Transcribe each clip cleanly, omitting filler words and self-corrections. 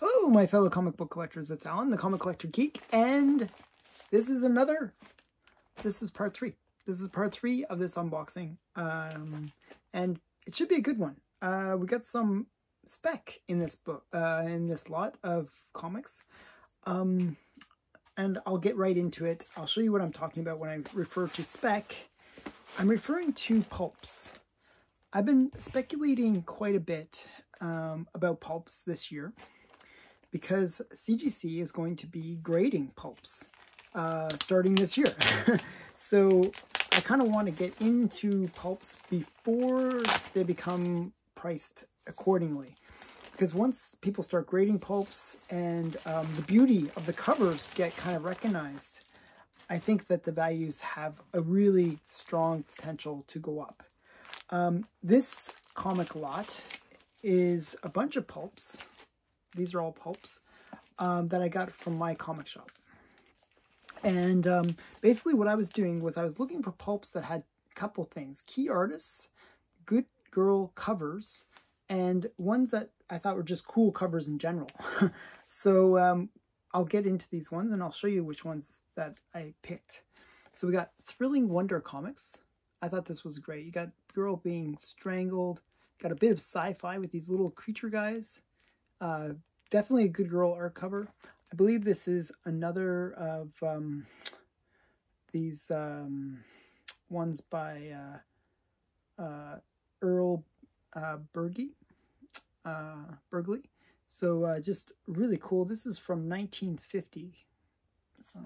Hello, my fellow comic book collectors. It's Alan, the Comic Collector Geek, and this is part 3. This is part 3 of this unboxing, and it should be a good one. We got some spec in this book, in this lot of comics, and I'll get right into it. I'll show you what I'm talking about when I refer to spec. I'm referring to pulps. I've been speculating quite a bit about pulps this year, because CGC is going to be grading pulps starting this year. So I kind of want to get into pulps before they become priced accordingly. Because once people start grading pulps and the beauty of the covers get kind of recognized, I think that the values have a really strong potential to go up. This comic lot is a bunch of pulps. These are all pulps that I got from my comic shop. And basically what I was doing was I was looking for pulps that had a couple things. Key artists, good girl covers, and ones that I thought were just cool covers in general. So I'll get into these ones and I'll show you which ones that I picked. So we got Thrilling Wonder comics. I thought this was great. You got girl being strangled. Got a bit of sci-fi with these little creature guys. Definitely a good girl art cover. I believe this is another of these ones by Earl Burgley. So just really cool. This is from 1950. So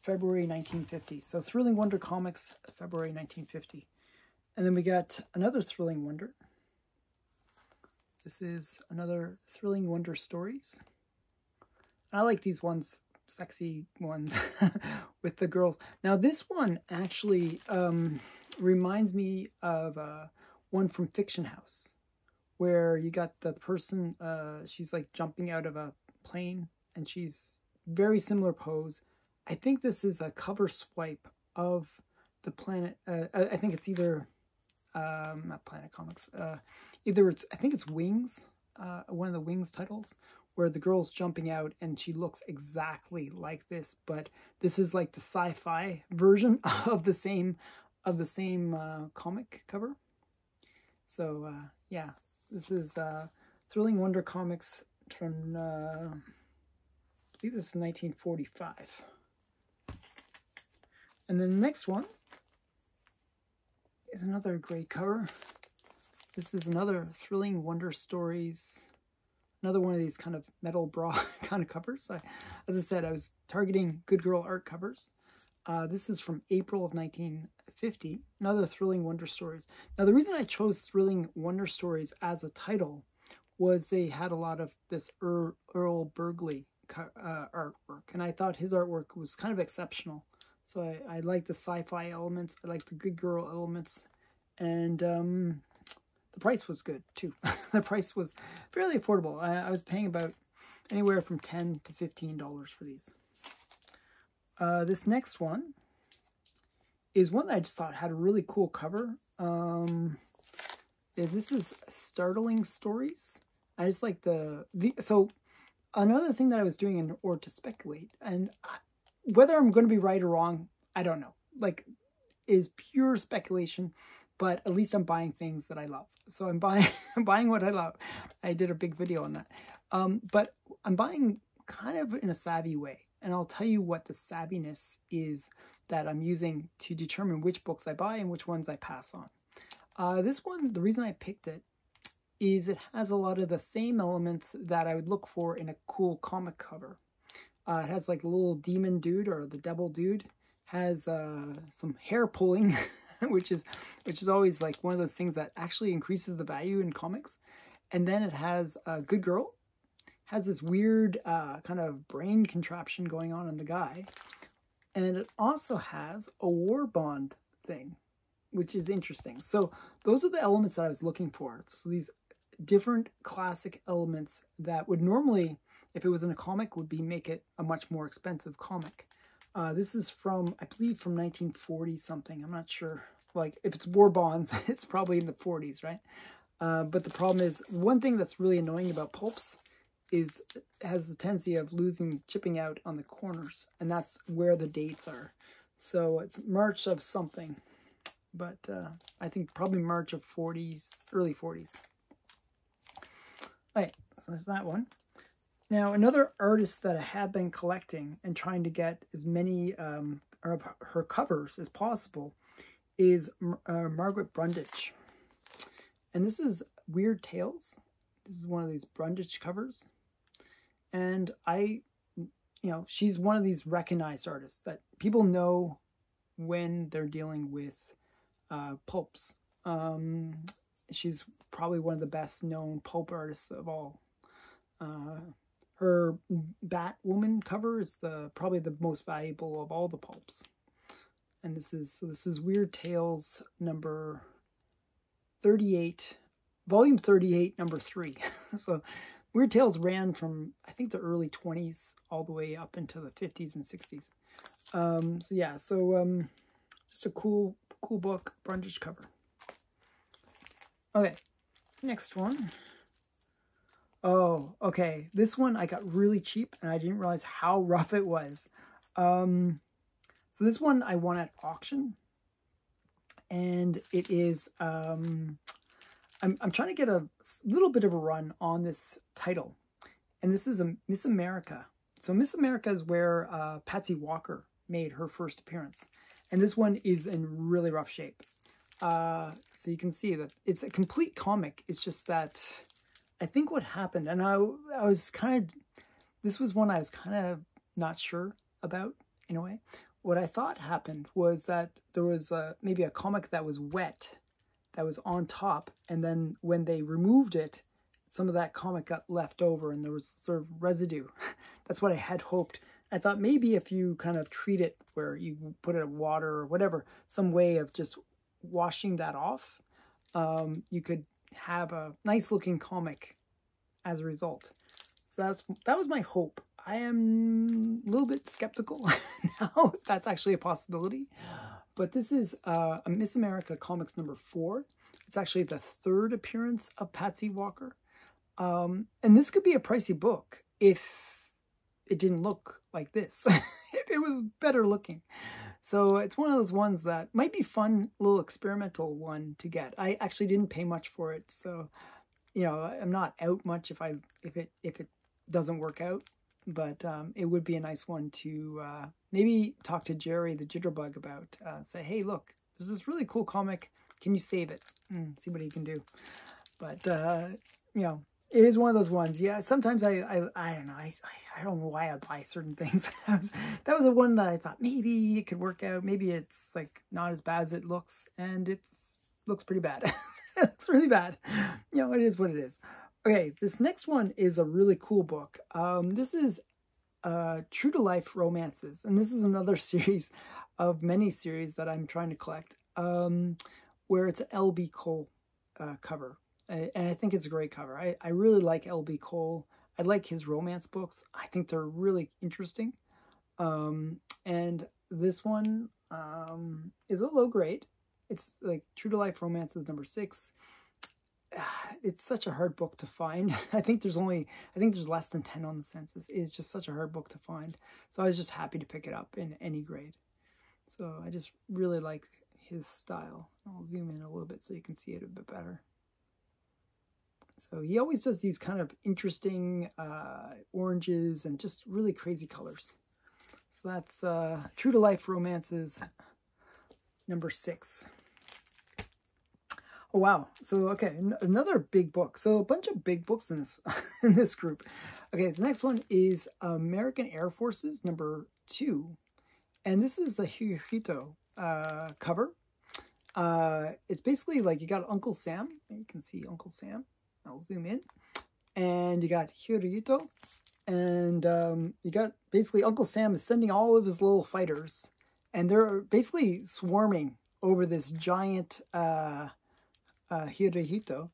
February 1950. So Thrilling Wonder Comics, February 1950. And then we got another Thrilling Wonder. This is another Thrilling Wonder Stories. I like these ones, sexy ones with the girls. Now this one actually reminds me of one from Fiction House, where you got the person, she's like jumping out of a plane and she's very similar pose. I think this is a cover swipe of the Planet, I think it's either, not Planet Comics, either it's, I think it's Wings, one of the Wings titles, where the girl's jumping out and she looks exactly like this, but this is like the sci-fi version of the same comic cover. So yeah, this is Thrilling Wonder Comics from I believe this is 1945. And then the next one is another great cover. This is another Thrilling Wonder Stories. Another one of these kind of metal bra kind of covers. As I said, I was targeting good girl art covers. This is from April of 1950. Another Thrilling Wonder Stories. Now, the reason I chose Thrilling Wonder Stories as a title was they had a lot of this Earl Burgley artwork. And I thought his artwork was kind of exceptional. So I like the sci-fi elements. I like the good girl elements. And the price was good too. The price was fairly affordable. I was paying about anywhere from $10 to $15 for these. This next one is one that I just thought had a really cool cover. This is Startling Stories. I just like so another thing that I was doing in order to speculate, and whether I'm going to be right or wrong, I don't know. Like, is pure speculation. But at least I'm buying things that I love. So I'm buying what I love. I did a big video on that. But I'm buying kind of in a savvy way. And I'll tell you what the savviness is that I'm using to determine which books I buy and which ones I pass on. This one, the reason I picked it is it has a lot of the same elements that I would look for in a cool comic cover. It has like a little demon dude or the devil dude. Has some hair pulling. which is always like one of those things that actually increases the value in comics. And then it has a good girl, has this weird kind of brain contraption going on in the guy. And it also has a war bond thing, which is interesting. So those are the elements that I was looking for. So these different classic elements that would normally, if it was in a comic, would make it a much more expensive comic. This is from, I believe, from 1940 something. I'm not sure. Like, if it's war bonds, it's probably in the 40s, right? But the problem is, one thing that's really annoying about pulps has a tendency of chipping out on the corners, and that's where the dates are. So it's March of something, but I think probably March of 40s, early 40s. Okay, so there's that one. Now, another artist that I have been collecting and trying to get as many of her covers as possible is Margaret Brundage. And this is Weird Tales. This is one of these Brundage covers. And she's one of these recognized artists that people know when they're dealing with pulps. She's probably one of the best known pulp artists of all. Her Batwoman cover is probably the most valuable of all the pulps. And this is Weird Tales number 38, volume 38, number 3. So Weird Tales ran from, I think, the early 20s all the way up into the 50s and 60s. Just a cool book, Brundage cover. Okay, next one. Oh, okay. This one I got really cheap, and I didn't realize how rough it was. So this one I won at auction, and it is, I'm trying to get a little bit of a run on this title, and this is a Miss America. So Miss America is where Patsy Walker made her first appearance, and this one is in really rough shape. So you can see that it's a complete comic. It's just that I think what happened, and I was kind of, this was one I was kind of not sure about in a way. What I thought happened was that there was maybe a comic that was wet, that was on top, and then when they removed it, some of that comic got left over and there was sort of residue. That's what I had hoped. I thought maybe if you kind of treat it where you put it in water or whatever, some way of just washing that off, you could have a nice looking comic as a result. So that was my hope. I am a little bit skeptical now if that's actually a possibility. But this is a Miss America Comics number 4. It's actually the 3rd appearance of Patsy Walker. And this could be a pricey book if it didn't look like this. If it was better looking. So it's one of those ones that might be fun, little experimental one to get. I actually didn't pay much for it, so I'm not out much if it doesn't work out. But it would be a nice one to maybe talk to Jerry the Jitterbug about. Say, hey, look, there's this really cool comic. Can you save it? See what he can do. But it is one of those ones. Yeah, sometimes I don't know. I don't know why I buy certain things. That was the one that I thought maybe it could work out. Maybe it's like not as bad as it looks, and looks pretty bad. It's really bad. It is what it is. Okay, this next one is a really cool book. This is True to Life Romances, and this is another series of many series that I'm trying to collect, where it's an L.B. Cole cover. And I think it's a great cover. I really like L.B. Cole. I like his romance books. I think they're really interesting. And this one is a low grade. It's like True to Life Romances number 6. It's such a hard book to find. I think there's less than 10 on the census. It's just such a hard book to find. So I was just happy to pick it up in any grade. So I just really like his style. I'll zoom in a little bit so you can see it a bit better. So he always does these kind of interesting oranges and just really crazy colors. So that's True to Life Romances number 6. Oh, wow. So, okay, another big book. So a bunch of big books in this in this group. Okay, so the next one is American Air Forces number 2. And this is the Hirohito cover. It's basically like you got Uncle Sam. You can see Uncle Sam. I'll zoom in. And you got Hirohito. And you got basically Uncle Sam is sending all of his little fighters. And they're basically swarming over this giant Hirohito,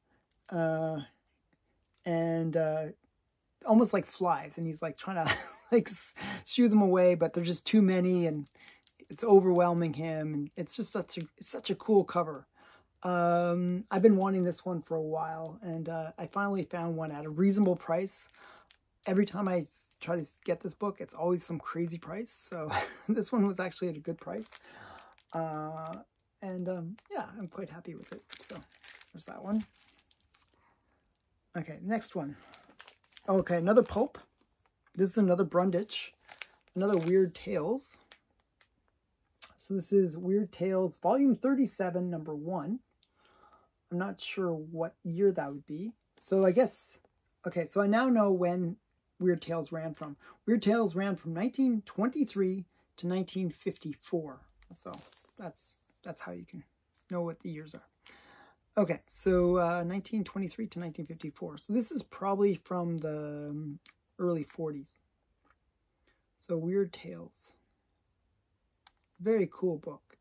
and almost like flies, and he's like trying to like shoo them away, but they're just too many, and it's overwhelming him, and it's just such a cool cover. I've been wanting this one for a while, and I finally found one at a reasonable price every time I try to get this book, it's always some crazy price. So this one was actually at a good price. Yeah, I'm quite happy with it. So there's that one. Okay, next one. Okay, another pulp. This is another Brundage, another Weird Tales. So this is Weird Tales, volume 37, number 1. I'm not sure what year that would be. So I guess, okay, so I now know when Weird Tales ran from. Weird Tales ran from 1923 to 1954. So that's how you can know what the years are. Okay, so 1923 to 1954. So this is probably from the early 40s. So Weird Tales. Very cool book.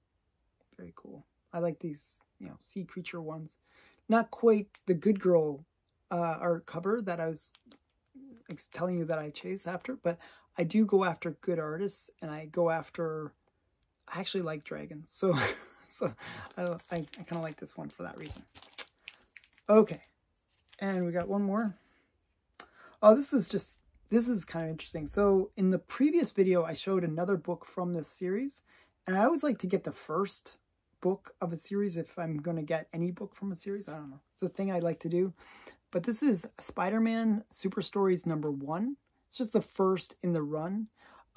Very cool. I like these, you know, sea creature ones. Not quite the Good Girl art cover that I was telling you that I chase after, but I do go after good artists, and I go after, I actually like dragons. So I kind of like this one for that reason. Okay, and we got one more. Oh, this is kind of interesting. So in the previous video, I showed another book from this series, and I always like to get the first book of a series if I'm going to get any book from a series. I don't know. It's a thing I like to do. But this is Spider-Man Super Stories number 1. It's just the first in the run.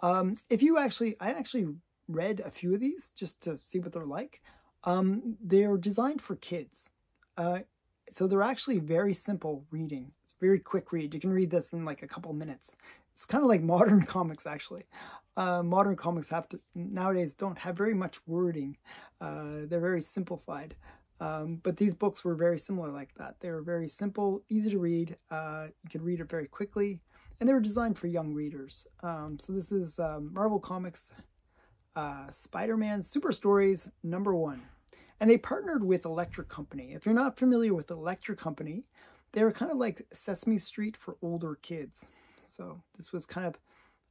I actually read a few of these just to see what they're like. They're designed for kids. So they're actually very simple reading. It's a very quick read. You can read this in like a couple minutes. It's kind of like modern comics, actually. Modern comics nowadays don't have very much wording. They're very simplified. But these books were very similar like that. They were very simple, easy to read. You could read it very quickly. And they were designed for young readers. So this is Marvel Comics Spider-Man Super Stories number 1. And they partnered with Electric Company. If you're not familiar with Electric Company, they're kind of like Sesame Street for older kids. So this was kind of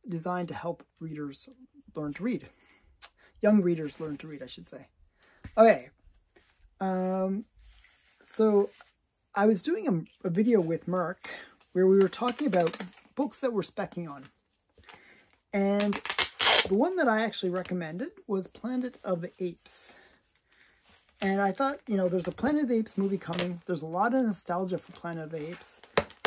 designed to help readers learn to read. Young readers learn to read, I should say. Okay. So I was doing a video with Mark where we were talking about books that we're specking on. And the one that I actually recommended was Planet of the Apes. And I thought, you know, there's a Planet of the Apes movie coming. There's a lot of nostalgia for Planet of the Apes.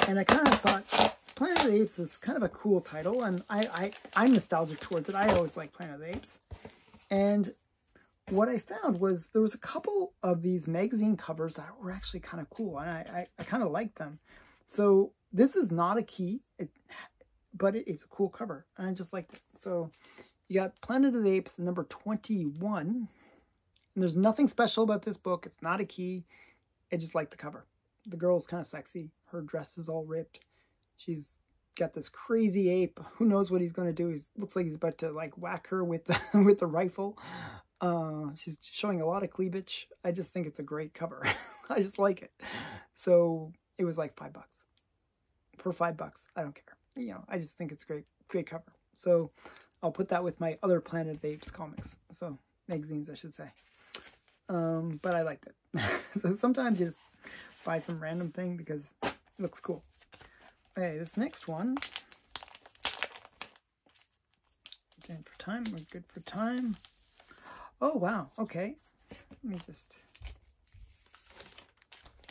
And I kind of thought Planet of the Apes is kind of a cool title. And I'm nostalgic towards it. I always like Planet of the Apes. And what I found was there was a couple of these magazine covers that were actually kind of cool. And I kind of liked them. So this is not a key, but it is a cool cover. And I just liked it. So you got Planet of the Apes number 21. And there's nothing special about this book. It's not a key. I just like the cover. The girl's kind of sexy. Her dress is all ripped. She's got this crazy ape. Who knows what he's going to do? He looks like he's about to like whack her with the, with the rifle. She's showing a lot of cleavage. I just think it's a great cover. I just like it. So it was like $5. For $5, I don't care. You know, I just think it's a great cover. So I'll put that with my other Planet of the Apes comics. So magazines, I should say. But I liked it. So sometimes you just buy some random thing because it looks cool. Okay, this next one. Good for time. We're good for time. Oh, wow. Okay. Let me just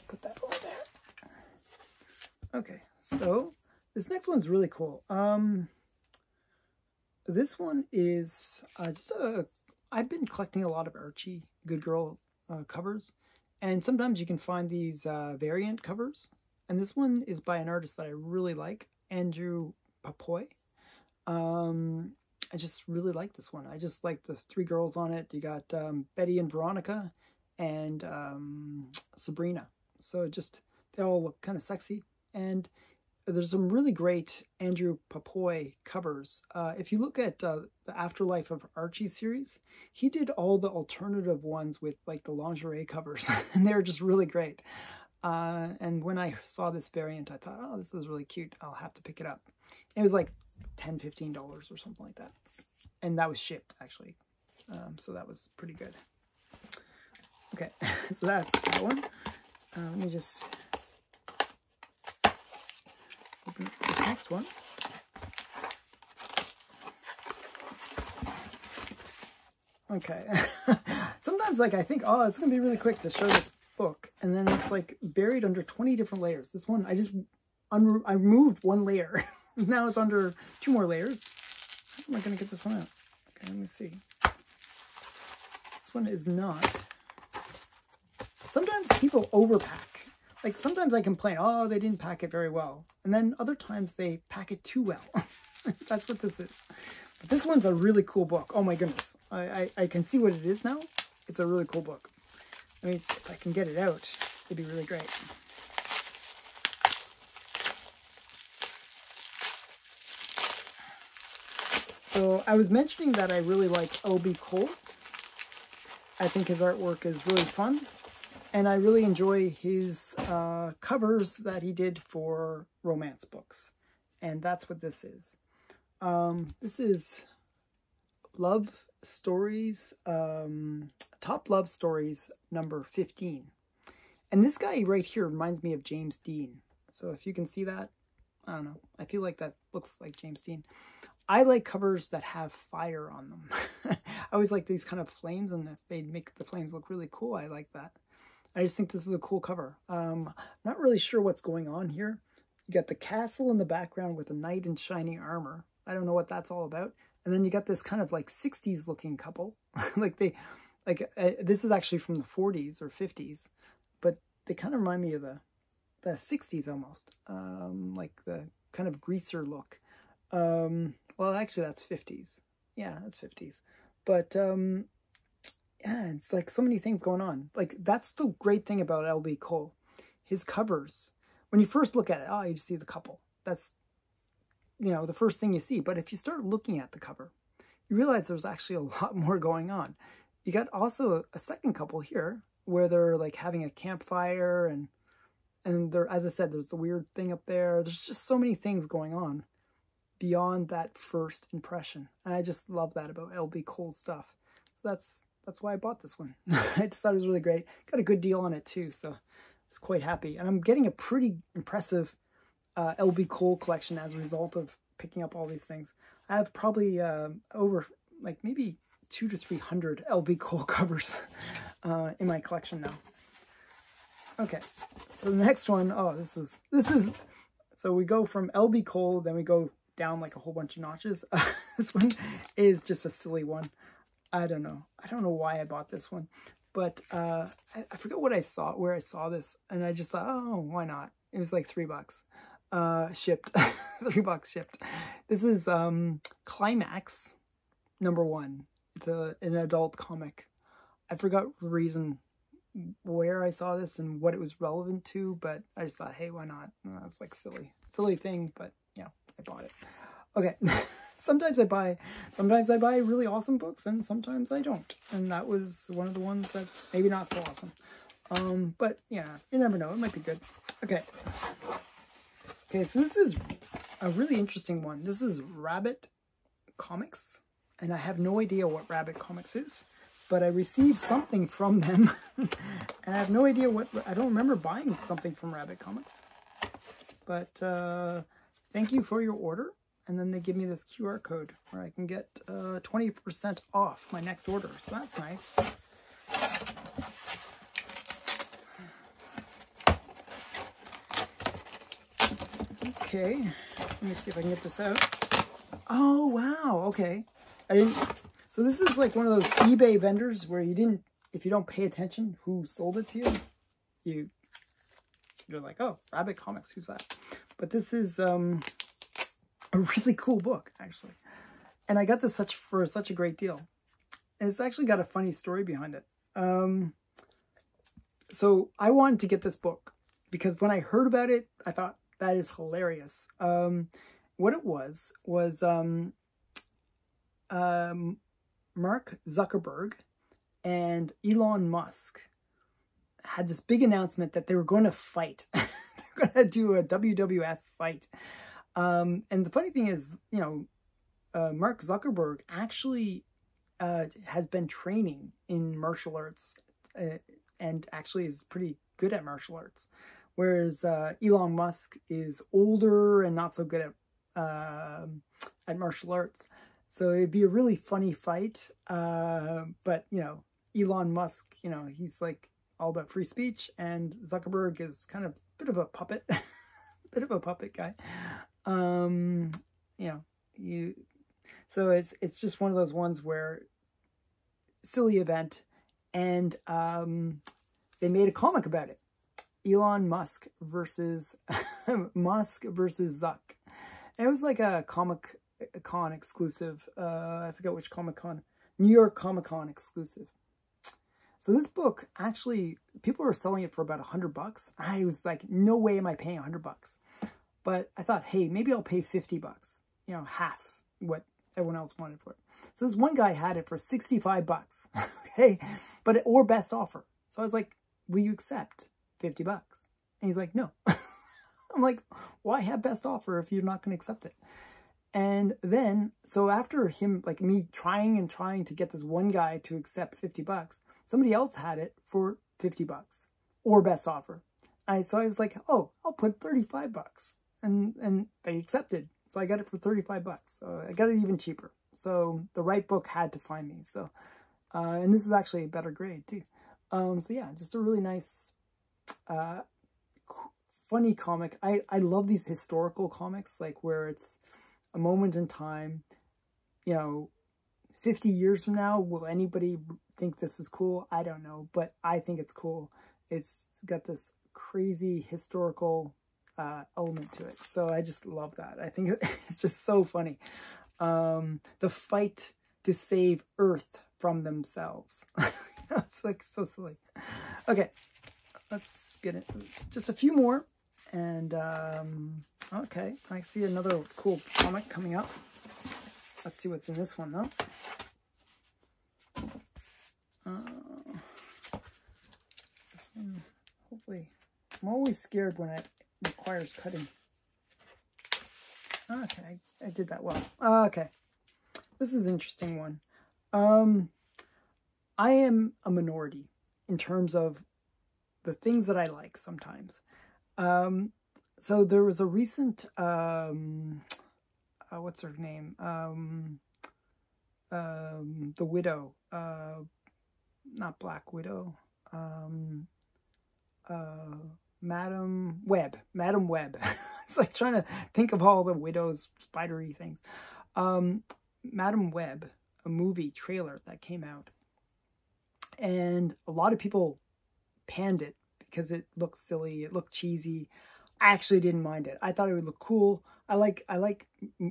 put that over there. Okay, so this next one's really cool. This one is I've been collecting a lot of Archie Good Girl covers, and sometimes you can find these variant covers, and this one is by an artist that I really like, Andrew Papoy. I just really like this one. I just like the 3 girls on it. You got Betty and Veronica and Sabrina. So they all look kind of sexy, and there's some really great Andrew Papoy covers. If you look at the Afterlife of Archie series, he did all the alternative ones with like the lingerie covers, and they're just really great. And when I saw this variant, I thought, oh, this is really cute. I'll have to pick it up. It was like $10, $15 or something like that. And that was shipped, actually. So that was pretty good. Okay, so that's that one. Let me just open this next one. Okay. Sometimes, like, I think, oh, it's going to be really quick to show this book. And then it's, like, buried under 20 different layers. This one, I removed one layer. Now it's under 2 more layers. How am I going to get this one out? Okay, let me see. This one is not. Sometimes people overpack. Like, sometimes I complain, oh, they didn't pack it very well. And then other times they pack it too well. That's what this is. But this one's a really cool book. Oh my goodness. I can see what it is now. It's a really cool book. I mean, if I can get it out, it'd be really great. So I was mentioning that I really like L.B. Cole. I think his artwork is really fun. And I really enjoy his covers that he did for romance books. And that's what this is. This is Love Stories, Top Love Stories number 15. And this guy right here reminds me of James Dean. So if you can see that, I don't know. I feel like that looks like James Dean. I like covers that have fire on them. I always like these kind of flames, and if they make the flames look really cool, I like that. I just think this is a cool cover. Not really sure what's going on here. You got the castle in the background with a knight in shiny armor. I don't know what that's all about. And then you got this kind of like 60s looking couple. This is actually from the 40s or 50s, but they kind of remind me of the 60s almost. Like the kind of greaser look. Well, actually that's 50s. Yeah, that's 50s. But yeah, it's like so many things going on. Like, that's the great thing about L.B. Cole. His covers, when you first look at it, oh, you see the couple. That's, you know, the first thing you see. But if you start looking at the cover, you realize there's actually a lot more going on. You got also a second couple here where they're like having a campfire, and there, as I said, there's the weird thing up there. There's just so many things going on beyond that first impression. And I just love that about L.B. Cole stuff. So that's why I bought this one. I just thought it was really great. Got a good deal on it too, so I was quite happy. And I'm getting a pretty impressive L.B. Cole collection as a result of picking up all these things. I have probably over like maybe 200 to 300 L.B. Cole covers in my collection now. Okay, so the next one, oh, this is, so we go from L.B. Cole, then we go down like a whole bunch of notches. This one is just a silly one. I don't know why I bought this one, but I forgot what I saw, where I saw this, and I just thought, oh, why not? It was like $3 shipped. $3 shipped. This is Climax #1. It's an adult comic. I forgot the reason where I saw this and what it was relevant to, but I just thought, hey, why not? It's like silly thing, but yeah, I bought it. Okay. Sometimes I buy really awesome books, and sometimes I don't. And that was one of the ones that's maybe not so awesome. But yeah, you never know. It might be good. Okay. Okay, so this is a really interesting one. This is Rabbit Comics, and I have no idea what Rabbit Comics is, but I received something from them, and I have no idea what. I don't remember buying something from Rabbit Comics, but thank you for your order. And then they give me this QR code where I can get 20% off my next order. So that's nice. Okay, let me see if I can get this out. Oh, wow, okay. So this is like one of those eBay vendors where if you don't pay attention who sold it to you, you're like, oh, Rabbit Comics, who's that? But this is a really cool book, actually. And I got this for such a great deal. And it's actually got a funny story behind it. So I wanted to get this book because when I heard about it, I thought, that is hilarious. What it was Mark Zuckerberg and Elon Musk had this big announcement that they were going to fight. They were going to do a WWF fight. And the funny thing is, you know, Mark Zuckerberg actually has been training in martial arts and actually is pretty good at martial arts. Whereas Elon Musk is older and not so good at martial arts. So it'd be a really funny fight. But, you know, Elon Musk, you know, he's like all about free speech, and Zuckerberg is kind of a bit of a puppet, bit of a puppet guy. You know, so it's just one of those ones where silly event, and they made a comic about it. Elon Musk versus Zuck. And it was like a Comic-Con exclusive. I forget which Comic-Con. New York Comic-Con exclusive. So this book, actually, people were selling it for about $100. I was like, no way am I paying $100. But I thought, hey, maybe I'll pay $50. You know, half what everyone else wanted for it. So this one guy had it for $65. Okay, or best offer. So I was like, will you accept $50? And he's like, no. I'm like, why have best offer if you're not going to accept it? And then, so after him, like me trying and trying to get this one guy to accept $50, somebody else had it for $50 or best offer. So I was like, oh, I'll put $35. And they accepted. So I got it for $35. So I got it even cheaper. So the right book had to find me. So, and this is actually a better grade too. So yeah, just a really nice, funny comic. I love these historical comics, like where it's a moment in time. You know, 50 years from now, will anybody think this is cool? I don't know, but I think it's cool. It's got this crazy historical element to it. So I just love that. I think it's just so funny. The fight to save Earth from themselves. It's like so silly. Okay, let's get it. Just a few more. And okay, I see another cool comic coming up. Let's see what's in this one though. This one, hopefully. I'm always scared when it requires cutting. Okay, I did that well. Okay, this is an interesting one. I am a minority in terms of the things that I like sometimes. So there was a recent, what's her name? The Widow, not Black Widow, Madam Web. It's like trying to think of all the Widow's spidery things. Madam Web, a movie trailer that came out. And a lot of people panned it because it looked silly, it looked cheesy. I actually didn't mind it. I thought it would look cool. I like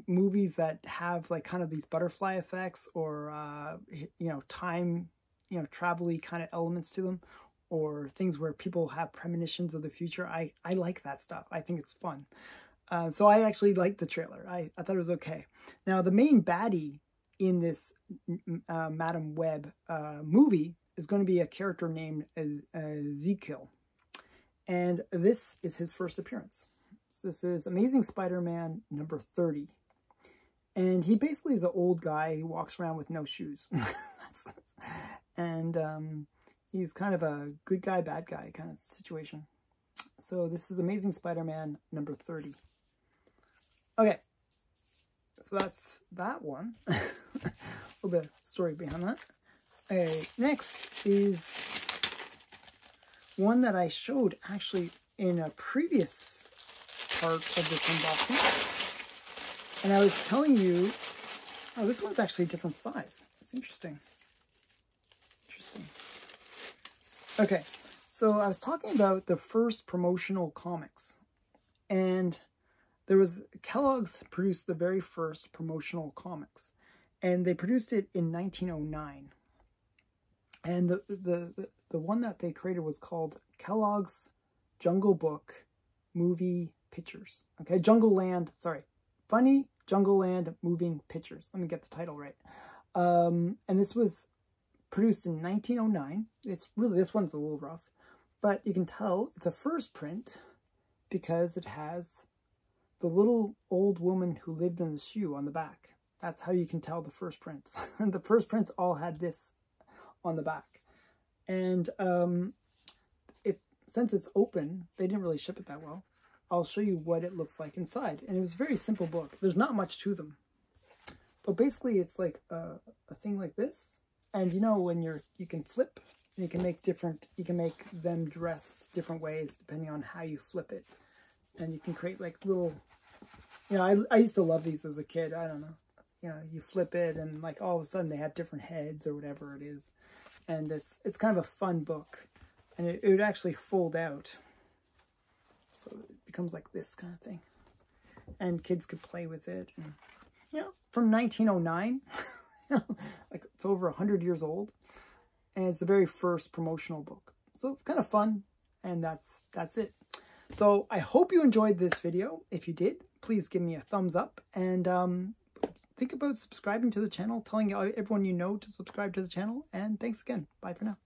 movies that have like kind of these butterfly effects or you know, time, you know, travel-y kind of elements to them, or things where people have premonitions of the future. I like that stuff. I think it's fun. So I actually liked the trailer. I thought it was okay. Now the main baddie in this Madam Web movie is going to be a character named Ezekiel. And this is his first appearance. So this is Amazing Spider-Man number 30. And he basically is an old guy who walks around with no shoes. And he's kind of a good guy, bad guy kind of situation. So this is Amazing Spider-Man number 30. Okay. So that's that one. A little bit of story behind that. Okay, next is one that I showed actually in a previous part of this unboxing. And I was telling you, oh, this one's actually a different size. It's interesting. Okay, so I was talking about the first promotional comics. And there was, Kellogg's produced the very first promotional comics. And they produced it in 1909. And the one that they created was called Kellogg's Jungle Book Movie Pictures. Okay, Funny Jungle Land Moving Pictures. Let me get the title right. And this was produced in 1909. It's really, this one's a little rough, but you can tell it's a first print because it has the little old woman who lived in the shoe on the back. That's how you can tell the first prints. The first prints all had this on the back. And since it's open, they didn't really ship it that well. I'll show you what it looks like inside. And it was a very simple book. There's not much to them. But basically it's like a thing like this. And you know, when you can flip, and you can make them dressed different ways depending on how you flip it. And you can create like little, you know, I used to love these as a kid. I don't know. You know, you flip it and like all of a sudden they have different heads or whatever it is. And it's kind of a fun book. And it would actually fold out. So it becomes like this kind of thing. And kids could play with it. And, you know, from 1909, like it's over 100 years old. And it's the very first promotional book. So kind of fun. And that's it. So I hope you enjoyed this video. If you did, please give me a thumbs up. And think about subscribing to the channel, telling everyone you know to subscribe to the channel. And thanks again. Bye for now.